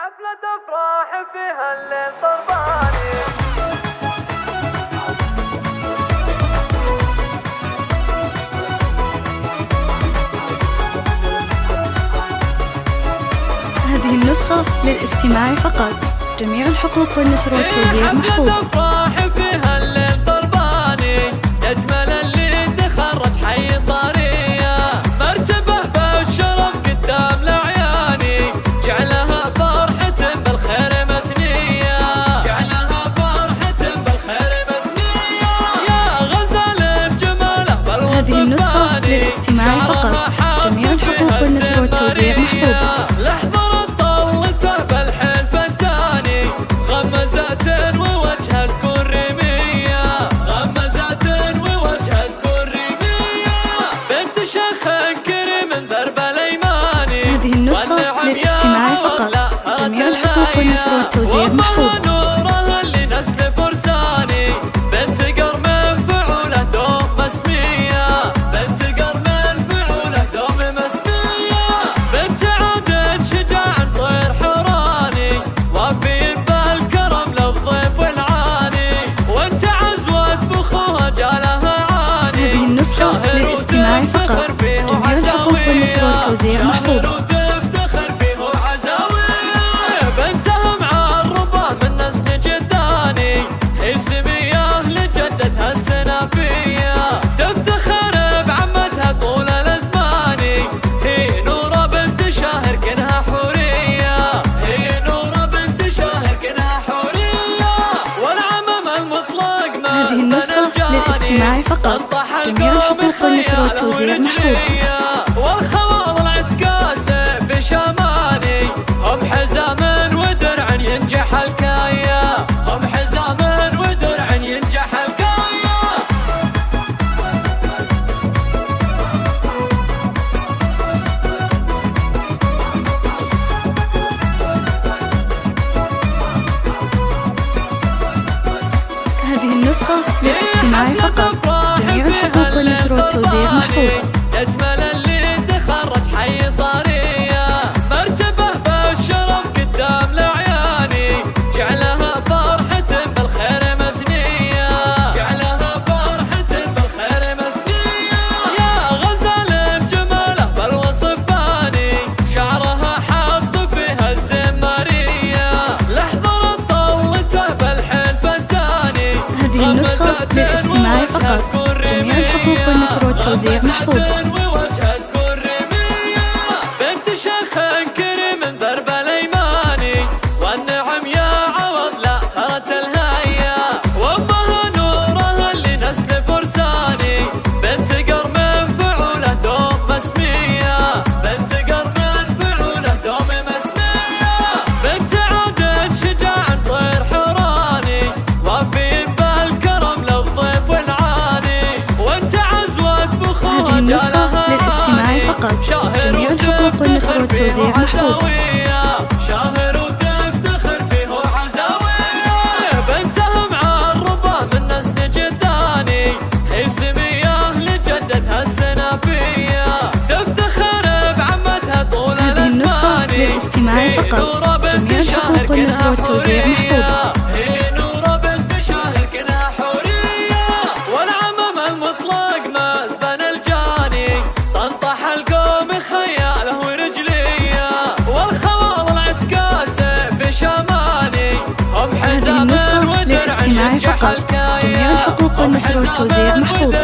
حفلة أفراح فيها الليل طرباني. هذه النسخة للاستماع فقط. جميع الحقوق والنشر والتوزيع محفوظ. حفلة أفراح فيها الليل طرباني، يجمل اللي تخرج حي طارية، مرتبة بالشرف قدام الأعياني، جعلها فرحة بالخير مثنية، جعلها فرحة بالخير مثنية، يا غزال جماله بالوصف هذه النسخة للاستماع فقط. جميع الحقوق والنشر والتوزيع محفوظ. هذه النسخة للاستماع فقط. جميع الحقوق والنشر والتوزيع محفوظ. نورها لنسل فرساني، بنت قرم فعوله دوم مسمية، بنت قرم فعوله دوم مسمية، بنت عاد شجاع طير حراني، وافي بالكرم للضيف والعاني، وانت عزوة بخوها جالها عاني. هذه النسخة للاستماع فقط. جميع الحقوق والنشر والتوزيع محفوظ. تفتخر بعمتها طول الازمان، هي نورة بنت شاهر كنها حورية، هي نورة بنت شاهر كنها حورية، والعمم المطلق ما هذه النسخة للاستماع فقط. جميع الحقوق والنشر والتوزيع محفوظ. والخوال العتقى سيف شماني، هم حزام ودرع ينجح الكاية، هم حزام ودرع ينجح الكاية. هذه النسخة للاستماع فقط. جميع الحقوق والنشر والتوزيع محفوظ. يجمل اللي تخرج حي طارية، مرتبة بالشرف قدام الأعياني، جعلها فرحة بالخير مثنية، جعلها فرحة بالخير مثنية، يا غزال جماله بالوصف باني، شعرها حاط فيها الزمارية، لحظة طلته بالحيل فتاني. هذه النسخة للاستماع فقط. جميع الحقوق والنشر والتوزيع محفوظ. بنت شيخ كريم درب الايماني، والنعم يا عوض لا ثرت الهيا، وامها نورها اللي نسل فرساني، بنت قرم فعوله دوم مسمية، بنت قرم فعوله دوم مسمية، بنت عاد شجاع طير حراني، وافي بالكرم للضيف والعاني، وانت عزوة بخوها جالها للاستماع فقط. جميع الحقوق والنشر والتوزيع محفوظ. شاهر وتفتخر فيه عزاوية، بنتها معربة من نسل جداني، هي سمية لجدتها السنافية، تفتخر بعمتها طول هذه النسخة الازمان، للاستماع فقط. جميع الحقوق والنشر والتوزيع محفوظ. هي نورة بنت شاهر كنها حورية، والعمم المطلق ما زبن الجاني، طنطح القوم خياله ورجلية، والخوال العتقى سيف شماني، هم هذه حزام النسخة ودرع للاستماع ينجح فقط. الكاية، جميع الحقوق والنشر والتوزيع محفوظ.